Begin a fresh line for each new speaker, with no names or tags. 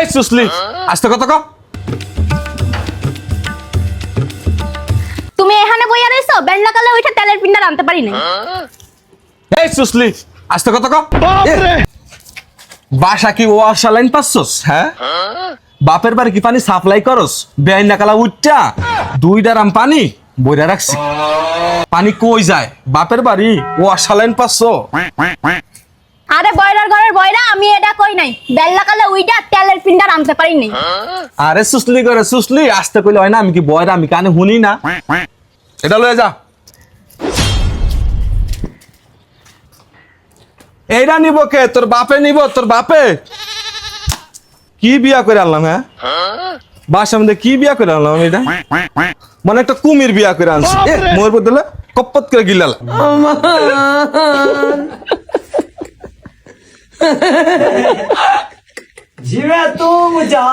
এই সুসলি আস্তে কত ক
তুমি এখানে বইয়া রইছো বেল্লা কালে উঠে তেলের পিন্ডার আনতে পারি নাই।
এই সুসলি আস্তে কত ক বাসা কি ওয়াশা লাইন পাচ্ছস হ্যাঁ বাপের বাড়ি কি পানি সাপ্লাই করস বেআইন নাকালা উঠটা 2 ড্রাম পানি বইরা রাখছি পানি কই যায় বাপের বাড়ি ওয়াশা লাইন পাচ্ছ
আরে বয়রার ঘরের বয়রা আমি এটা কই নাই বেল্লা কালে উইটা তেলের পিন্ডার আনতে পারি নাই।
আরে সুসলি করে সুসলি আস্তে কইলে হয় না আমি কি বয়রা আমি কানে শুনি না এটা লয়ে যা এইটা নিব কে তোর বাপে নিব তোর বাপে কি বিয়া করে আনলাম হ্যাঁ বাসার মধ্যে কি বিয়া করে আনলাম এটা মানে একটা কুমির বিয়া করে আনছি মোর বদলে কপ্পত করে গিলাল
জিবে তুম যা